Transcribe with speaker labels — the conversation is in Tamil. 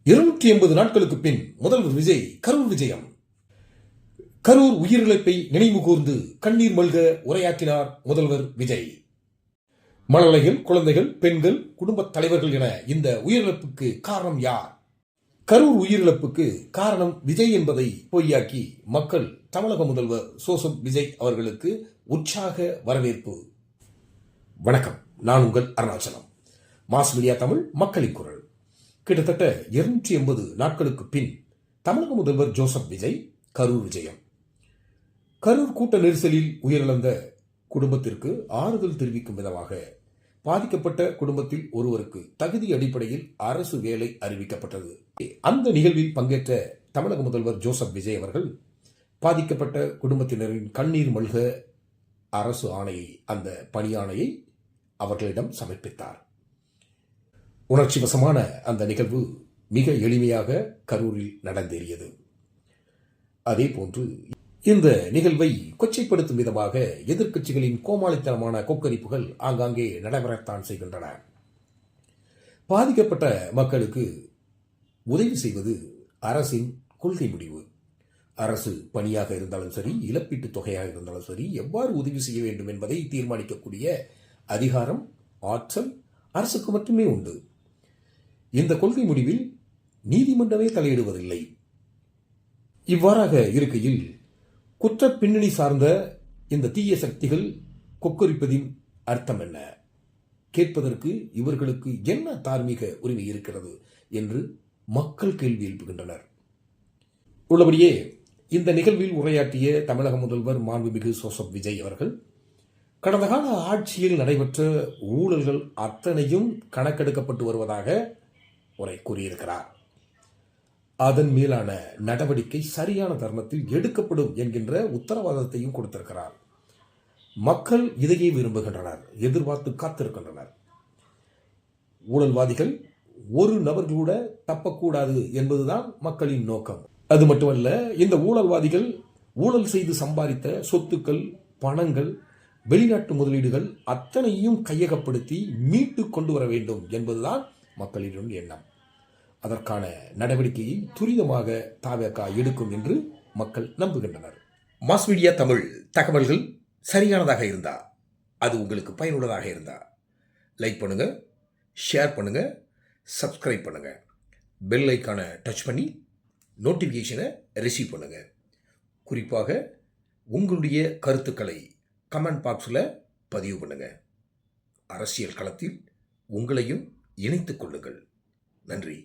Speaker 1: 280 நாட்களுக்கு பின் முதல்வர் விஜய் கரூர் விஜயம். கரூர் உயிரிழப்பை நினைவு கூர்ந்து கண்ணீர் மல்க உரையாற்றினார் முதல்வர் விஜய். மழலைகள், குழந்தைகள், பெண்கள், குடும்பத் தலைவர்கள் என இந்த உயிரிழப்புக்கு காரணம் யார்? கரூர் உயிரிழப்புக்கு காரணம் விஜய் என்பதை பொய்யாக்கி மக்கள் தமிழக முதல்வர் ஜோசப் விஜய் அவர்களுக்கு உற்சாக வரவேற்பு. வணக்கம், நான் உங்கள் அருணாச்சலம். மாஸ் மீடியா தமிழ், மக்களின் குரல். கிட்டத்தட்ட 280 நாட்களுக்கு பின் தமிழக முதல்வர் ஜோசப் விஜய் கரூர் விஜயம். கரூர் கூட்ட நெரிசலில் உயிரிழந்த குடும்பத்திற்கு ஆறுதல் தெரிவிக்கும் விதமாக பாதிக்கப்பட்ட குடும்பத்தில் ஒருவருக்கு தகுதி அடிப்படையில் அரசு வேலை அறிவிக்கப்பட்டது. அந்த நிகழ்வில் பங்கேற்ற தமிழக முதல்வர் ஜோசப் விஜய் அவர்கள் பாதிக்கப்பட்ட குடும்பத்தினரின் கண்ணீர் மல்க அரசு ஆணையை, அந்த பணி ஆணையை அவர்களிடம் சமர்ப்பித்தார். உணர்ச்சி வசமான அந்த நிகழ்வு மிக எளிமையாக கரூரில் நடந்தேறியது. அதே போன்று இந்த நிகழ்வை கொச்சைப்படுத்தும் விதமாக எதிர்க்கட்சிகளின் கோமாளித்தனமான கொக்கரிப்புகள் ஆங்காங்கே நடைபெறத்தான் செய்கின்றன. பாதிக்கப்பட்ட மக்களுக்கு உதவி செய்வது அரசின் கொள்கை முடிவு. அரசு பணியாக இருந்தாலும் சரி, இழப்பீட்டுத் தொகையாக இருந்தாலும் சரி, எவ்வாறு உதவி செய்ய வேண்டும் என்பதை தீர்மானிக்கக்கூடிய அதிகாரம், ஆற்றல் அரசுக்கு மட்டுமே உண்டு. இந்த கொள்கை முடிவில் நீதிமன்றமே தலையிடுவதில்லை. இவ்வாறாக இருக்கையில் குற்ற பின்னணி சார்ந்த இந்த தீய சக்திகள் கொக்கரிப்பதின் அர்த்தம் என்ன? கேட்பதற்கு இவர்களுக்கு என்ன தார்மீக உரிமை இருக்கிறது என்று மக்கள் கேள்வி எழுப்புகின்றனர். உள்ளபடியே இந்த நிகழ்வில் உரையாற்றிய தமிழக முதல்வர் மாண்புமிகு ஜோசப் விஜய் அவர்கள் கடந்த கால ஆட்சியில் நடைபெற்ற ஊழல்கள் அத்தனையும் கணக்கெடுக்கப்பட்டு வருவதாக உரை கூறியிருக்கிறார். அதன் மேலான நடவடிக்கை சரியான தருணத்தில் எடுக்கப்படும் என்கின்ற உத்தரவாதத்தையும் கொடுத்திருக்கிறார். மக்கள் இதையே விரும்புகின்றனர், எதிர்பார்த்து காத்திருக்கின்றனர். ஊழல்வாதிகள் ஒரு நபர் கூட தப்பக்கூடாது என்பதுதான் மக்களின் நோக்கம். அது மட்டுமல்ல, இந்த ஊழல்வாதிகள் ஊழல் செய்து சம்பாதித்த சொத்துக்கள், பணங்கள், வெளிநாட்டு முதலீடுகள் அத்தனையும் கையகப்படுத்தி மீட்டு கொண்டு வர வேண்டும் என்பதுதான் மக்களின் எண்ணம். அதற்கான நடவடிக்கையை துரிதமாக தவேகா எடுக்கும் என்று மக்கள் நம்புகின்றனர். மாஸ் மீடியா தமிழ் தகவல்கள் சரியானதாக இருந்தா, அது உங்களுக்கு பயனுள்ளதாக இருந்தா லைக் பண்ணுங்க, ஷேர் பண்ணுங்க, சப்ஸ்கிரைப் பண்ணுங்க, பெல் ஐக்கானை டச் பண்ணி நோட்டிஃபிகேஷனை ரிசீவ் பண்ணுங்க. குறிப்பாக உங்களுடைய கருத்துக்களை கமெண்ட் பாக்ஸில் பதிவு பண்ணுங்க. அரசியல் களத்தில் உங்களையும் இணைத்துக் கொள்ளுங்கள். நன்றி.